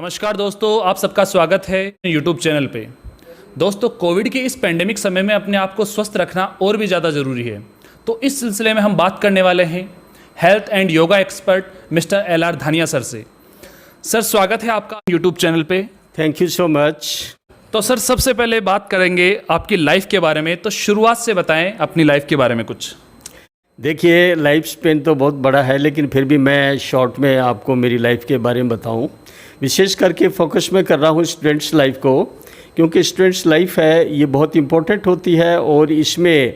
नमस्कार दोस्तों, आप सबका स्वागत है यूट्यूब चैनल पे। दोस्तों, कोविड के इस पेंडेमिक समय में अपने आप को स्वस्थ रखना और भी ज़्यादा ज़रूरी है। तो इस सिलसिले में हम बात करने वाले हैं health and yoga expert mister LR Dhania sir से। सर, स्वागत है आपका यूट्यूब चैनल पे। Thank you so much. तो सर, सबसे पहले बात करेंगे आपकी लाइफ के बारे में। तो शुरुआत से बताएं अपनी लाइफ के बारे में कुछ। देखिए, लाइफ स्पेन तो बहुत बड़ा है, लेकिन फिर भी मैं शॉर्ट में आपको मेरी लाइफ के बारे में बताऊं। विशेष करके फोकस मैं कर रहा हूं स्टूडेंट्स लाइफ को, क्योंकि स्टूडेंट्स लाइफ है ये बहुत इम्पोर्टेंट होती है और इसमें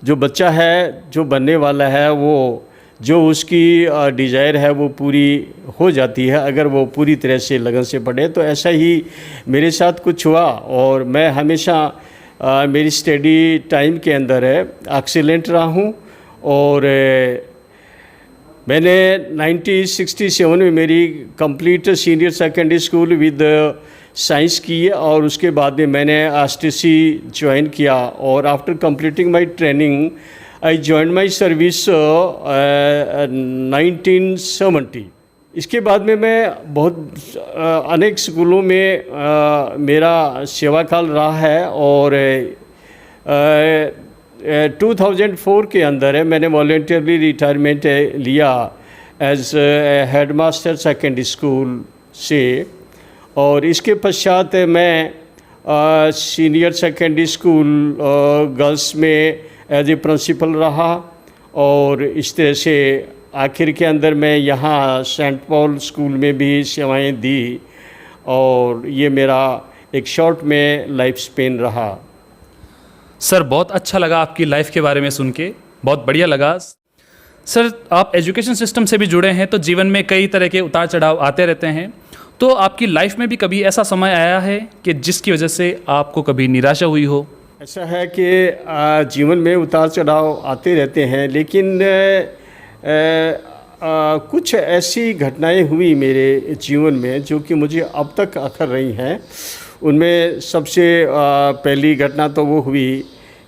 जो बच्चा है, जो बनने वाला है, वो जो उसकी डिज़ायर है वो पूरी हो जाती है अगर वो पूरी तरह से लगन से पढ़े। तो ऐसा ही मेरे साथ कुछ हुआ और मैं हमेशा मेरी स्टडी टाइम के अंदर है एक्सीलेंट रहा हूँ। और मैंने 1967 में मेरी complete senior secondary school with science की है और उसके बाद में मैंने STC ज्वाइन किया और after completing my training I join my service 1970। इसके बाद में मैं बहुत अनेक स्कूलों में मेरा सेवा काल रहा है और 2004 के अंदर है मैंने वॉलंटियरली रिटायरमेंट लिया एज हेडमास्टर सेकेंडरी स्कूल से। और इसके पश्चात मैं सीनियर सेकेंडरी स्कूल गर्ल्स में एज ए प्रिंसिपल रहा और इस तरह से आखिर के अंदर मैं यहाँ सेंट पॉल स्कूल में भी सेवाएं दी और ये मेरा एक शॉर्ट में लाइफ स्पेन रहा। सर, बहुत अच्छा लगा आपकी लाइफ के बारे में सुन के, बहुत बढ़िया लगा। सर, आप एजुकेशन सिस्टम से भी जुड़े हैं तो जीवन में कई तरह के उतार चढ़ाव आते रहते हैं। तो आपकी लाइफ में भी कभी ऐसा समय आया है कि जिसकी वजह से आपको कभी निराशा हुई हो? ऐसा है कि जीवन में उतार चढ़ाव आते रहते हैं, लेकिन कुछ ऐसी घटनाएं हुई मेरे जीवन में जो कि मुझे अब तक अखर रही हैं। उनमें सबसे पहली घटना तो वो हुई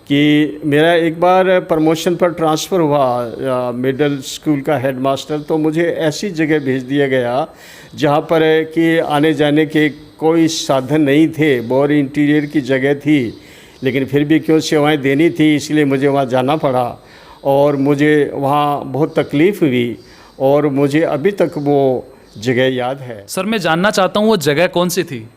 कि मेरा एक बार प्रमोशन पर ट्रांसफ़र हुआ मिडिल स्कूल का हेडमास्टर। तो मुझे ऐसी जगह भेज दिया गया जहाँ पर कि आने जाने के कोई साधन नहीं थे, बहुत इंटीरियर की जगह थी, लेकिन फिर भी क्यों सेवाएं देनी थी इसलिए मुझे वहाँ जाना पड़ा और मुझे वहाँ बहुत तकलीफ़ हुई और मुझे अभी तक वो जगह याद है। सर, मैं जानना चाहता हूँ वो जगह कौन सी थी?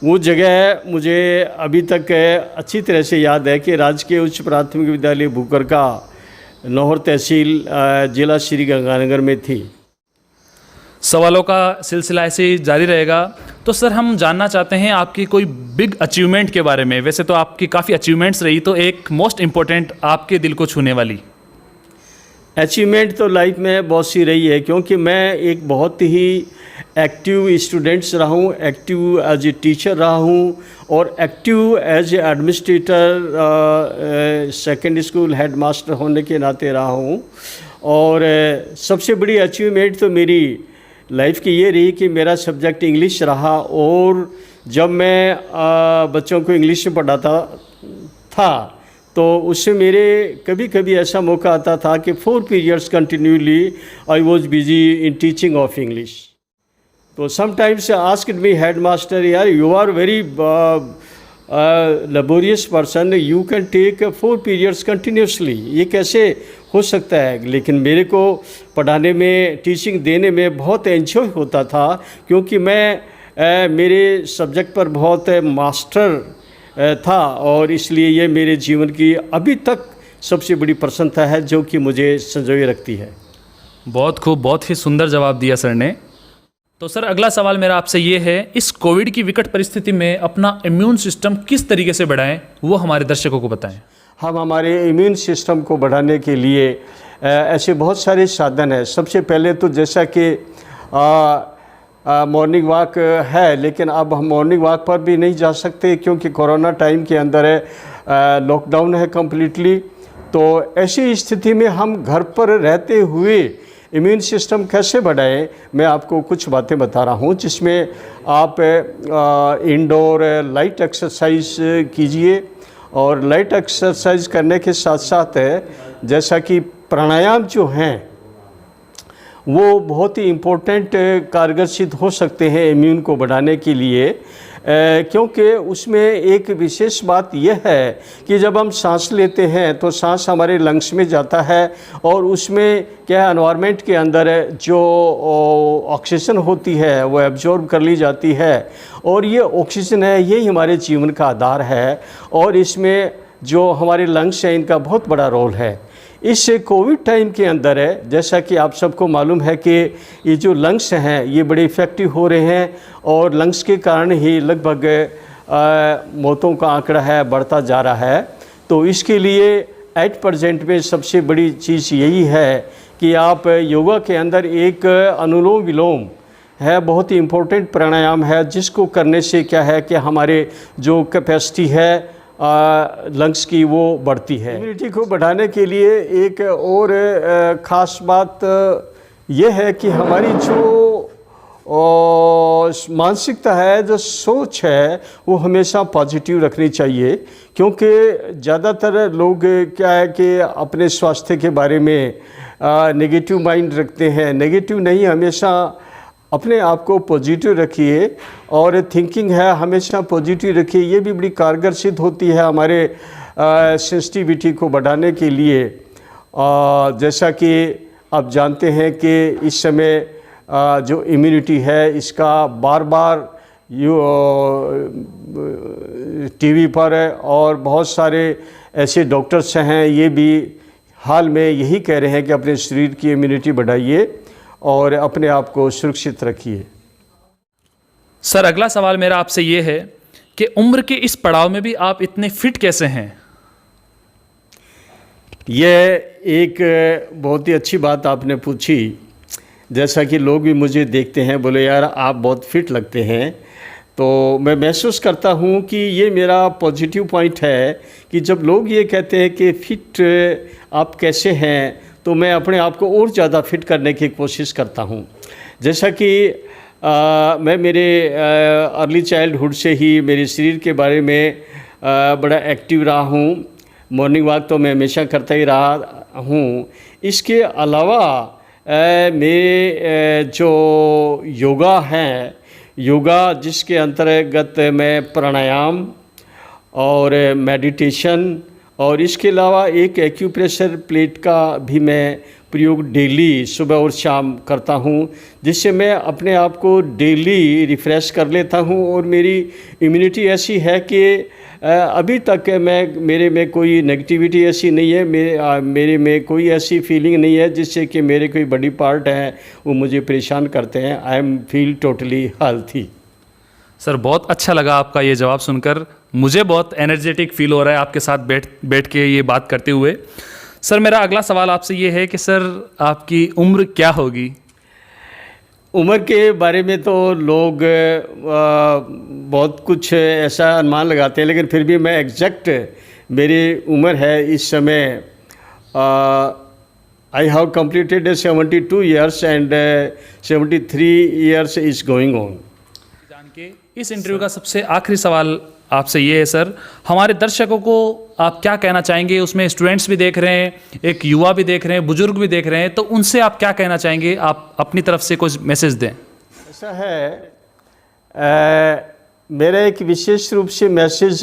वो जगह मुझे अभी तक अच्छी तरह से याद है कि राजकीय उच्च प्राथमिक विद्यालय भूकर का नौहर तहसील जिला श्री गंगानगर में थी। सवालों का सिलसिला ऐसे ही जारी रहेगा। तो सर, हम जानना चाहते हैं आपकी कोई बिग अचीवमेंट के बारे में। वैसे तो आपकी काफ़ी अचीवमेंट्स रही, तो एक मोस्ट इम्पोर्टेंट आपके दिल को छूने वाली। अचीवमेंट तो लाइफ में बहुत सी रही है, क्योंकि मैं एक बहुत ही एक्टिव स्टूडेंट्स रहा हूँ, एक्टिव एज ए टीचर रहा हूँ और active as a administrator secondary school headmaster होने के नाते रहा हूँ। और सबसे बड़ी अचीवमेंट तो मेरी लाइफ की ये रही कि मेरा सब्जेक्ट इंग्लिश रहा और जब मैं बच्चों को इंग्लिश में पढ़ाता था तो उससे मेरे कभी कभी ऐसा मौका आता था कि 4 periods continuously I was busy in teaching of English. तो समटाइम्स आस्क्ड मी हेडमास्टर, यार you are very laborious person, you can take 4 periods continuously, ये कैसे हो सकता है? लेकिन मेरे को पढ़ाने में, टीचिंग देने में बहुत एंजॉय होता था, क्योंकि मैं मेरे सब्जेक्ट पर बहुत मास्टर था और इसलिए ये मेरे जीवन की अभी तक सबसे बड़ी प्रसन्नता है जो कि मुझे संजोए रखती है। बहुत खूब, बहुत ही सुंदर जवाब दिया सर ने। तो सर, अगला सवाल मेरा आपसे ये है, इस कोविड की विकट परिस्थिति में अपना इम्यून सिस्टम किस तरीके से बढ़ाएं, वो हमारे दर्शकों को बताएं। हम हमारे इम्यून सिस्टम को बढ़ाने के लिए ऐसे बहुत सारे साधन हैं। सबसे पहले तो जैसा कि मॉर्निंग वॉक है, लेकिन अब हम मॉर्निंग वॉक पर भी नहीं जा सकते क्योंकि कोरोना टाइम के अंदर है, लॉकडाउन है कम्प्लीटली। तो ऐसी स्थिति में हम घर पर रहते हुए इम्यून सिस्टम कैसे बढ़ाएं, मैं आपको कुछ बातें बता रहा हूं, जिसमें आप इंडोर लाइट एक्सरसाइज कीजिए और लाइट एक्सरसाइज करने के साथ साथ जैसा कि प्राणायाम जो हैं वो बहुत ही इम्पोर्टेंट कारगर सिद्ध हो सकते हैं इम्यून को बढ़ाने के लिए, क्योंकि उसमें एक विशेष बात यह है कि जब हम सांस लेते हैं तो सांस हमारे लंग्स में जाता है और उसमें क्या है, एनवायरनमेंट के अंदर जो ऑक्सीजन होती है वो एब्जॉर्ब कर ली जाती है और ये ऑक्सीजन है, यही हमारे जीवन का आधार है और इसमें जो हमारे लंग्स हैं इनका बहुत बड़ा रोल है। इस कोविड टाइम के अंदर है, जैसा कि आप सबको मालूम है कि ये जो लंग्स हैं ये बड़े इफ़ेक्टिव हो रहे हैं और लंग्स के कारण ही लगभग मौतों का आंकड़ा है बढ़ता जा रहा है। तो इसके लिए एट प्रेजेंट में सबसे बड़ी चीज़ यही है कि आप योगा के अंदर एक अनुलोम विलोम है, बहुत ही इम्पोर्टेंट प्राणायाम है, जिसको करने से क्या है कि हमारे जो कैपेसिटी है लंग्स की वो बढ़ती है। इम्यूनिटी को बढ़ाने के लिए एक और ख़ास बात ये है कि हमारी जो मानसिकता है, जो सोच है, वो हमेशा पॉजिटिव रखनी चाहिए, क्योंकि ज़्यादातर लोग क्या है कि अपने स्वास्थ्य के बारे में नेगेटिव माइंड रखते हैं। नेगेटिव नहीं, हमेशा अपने आप को पॉजिटिव रखिए और थिंकिंग है हमेशा पॉजिटिव रखिए। ये भी बड़ी कारगर सिद्ध होती है हमारे सेंसिटिविटी को बढ़ाने के लिए। जैसा कि आप जानते हैं कि इस समय जो इम्यूनिटी है इसका बार बार टीवी पर और बहुत सारे ऐसे डॉक्टर्स हैं, ये भी हाल में यही कह रहे हैं कि अपने शरीर की इम्यूनिटी बढ़ाइए और अपने आप को सुरक्षित रखिए। सर, अगला सवाल मेरा आपसे ये है कि उम्र के इस पड़ाव में भी आप इतने फिट कैसे हैं? यह एक बहुत ही अच्छी बात आपने पूछी। जैसा कि लोग भी मुझे देखते हैं, बोले यार आप बहुत फिट लगते हैं, तो मैं महसूस करता हूँ कि ये मेरा पॉजिटिव पॉइंट है कि जब लोग ये कहते हैं कि फिट आप कैसे हैं, तो मैं अपने आप को और ज़्यादा फिट करने की कोशिश करता हूँ। जैसा कि मैं मेरे अर्ली चाइल्डहुड से ही मेरे शरीर के बारे में बड़ा एक्टिव रहा हूँ। मॉर्निंग वॉक तो मैं हमेशा करता ही रहा हूँ। इसके अलावा मेरे जो योगा है, योगा जिसके अंतर्गत मैं प्राणायाम और मेडिटेशन और इसके अलावा एक एक्यूप्रेशर प्लेट का भी मैं प्रयोग डेली सुबह और शाम करता हूँ, जिससे मैं अपने आप को डेली रिफ़्रेश कर लेता हूँ और मेरी इम्यूनिटी ऐसी है कि अभी तक मेरे में कोई नेगेटिविटी ऐसी नहीं है, मेरे में कोई ऐसी फीलिंग नहीं है जिससे कि मेरे कोई बड़ी पार्ट है वो मुझे परेशान करते हैं। I am feel totally healthy. Sir, बहुत अच्छा लगा आपका ये जवाब सुनकर। मुझे बहुत एनर्जेटिक फील हो रहा है आपके साथ बैठ के ये बात करते हुए। सर, मेरा अगला सवाल आपसे ये है कि सर आपकी उम्र क्या होगी? उम्र के बारे में तो लोग बहुत कुछ ऐसा अनुमान लगाते हैं, लेकिन फिर भी मैं एग्जैक्ट मेरी उम्र है इस समय I have completed 72 years and 73 years is going on. जान के इस इंटरव्यू का सबसे आखिरी सवाल आपसे ये है सर, हमारे दर्शकों को आप क्या कहना चाहेंगे? उसमें स्टूडेंट्स भी देख रहे हैं, एक युवा भी देख रहे हैं, बुजुर्ग भी देख रहे हैं, तो उनसे आप क्या कहना चाहेंगे? आप अपनी तरफ से कुछ मैसेज दें। ऐसा है, मेरा एक विशेष रूप से मैसेज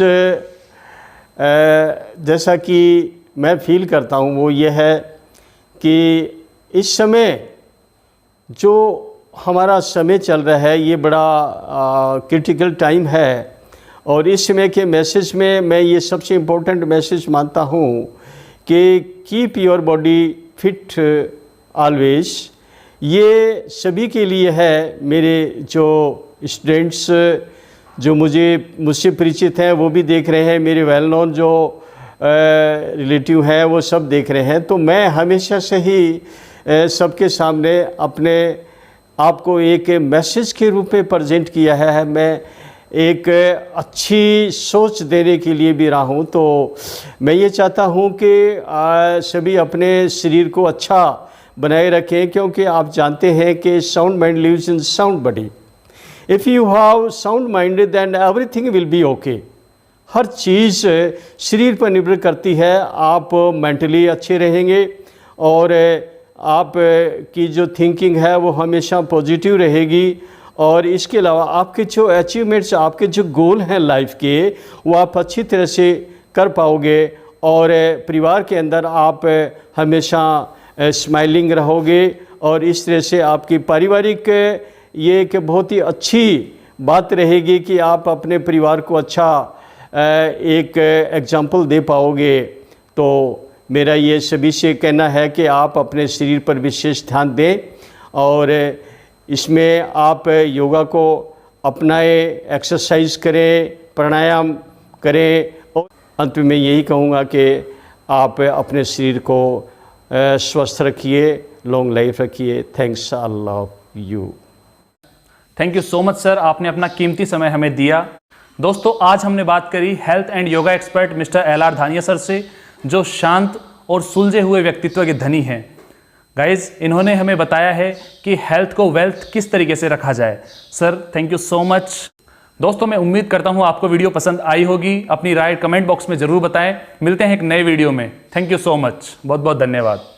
जैसा कि मैं फील करता हूँ वो ये है कि इस समय जो हमारा समय चल रहा है ये बड़ा क्रिटिकल टाइम है और इस समय के मैसेज में मैं ये सबसे इम्पोर्टेंट मैसेज मानता हूँ कि keep your body fit always. ये सभी के लिए है। मेरे जो स्टूडेंट्स जो मुझसे परिचित हैं वो भी देख रहे हैं, मेरे वेल नोन जो रिलेटिव हैं वो सब देख रहे हैं। तो मैं हमेशा से ही सबके सामने अपने आप को एक मैसेज के रूप में प्रेजेंट किया है। मैं एक अच्छी सोच देने के लिए भी रहा हूँ। तो मैं ये चाहता हूँ कि सभी अपने शरीर को अच्छा बनाए रखें, क्योंकि आप जानते हैं कि sound mind lives in sound body. If you have sound mind then everything will be okay. हर चीज़ शरीर पर निर्भर करती है। आप मेंटली अच्छे रहेंगे और आप की जो थिंकिंग है वो हमेशा पॉजिटिव रहेगी। और इसके अलावा आपके जो अचीवमेंट्स, आपके जो गोल हैं लाइफ के, वो आप अच्छी तरह से कर पाओगे और परिवार के अंदर आप हमेशा स्माइलिंग रहोगे। और इस तरह से आपकी पारिवारिक ये एक बहुत ही अच्छी बात रहेगी कि आप अपने परिवार को अच्छा एक एग्जाम्पल दे पाओगे। तो मेरा ये सभी से कहना है कि आप अपने शरीर पर विशेष ध्यान दें और इसमें आप योगा को अपनाएं, एक्सरसाइज करें, प्राणायाम करें। और अंत में यही कहूँगा कि आप अपने शरीर को स्वस्थ रखिए, लॉन्ग लाइफ रखिए। Thanks, I love you. Thank you so much sir, आपने अपना कीमती समय हमें दिया। दोस्तों, आज हमने बात करी health and yoga expert mister LR Dhania sir से, जो शांत और सुलझे हुए व्यक्तित्व के धनी हैं। गाइज, इन्होंने हमें बताया है कि हेल्थ को वेल्थ किस तरीके से रखा जाए। Sir, thank you so much. दोस्तों, मैं उम्मीद करता हूँ आपको वीडियो पसंद आई होगी। अपनी राय कमेंट बॉक्स में ज़रूर बताएं। मिलते हैं एक नए वीडियो में। थैंक यू सो मच, बहुत बहुत धन्यवाद।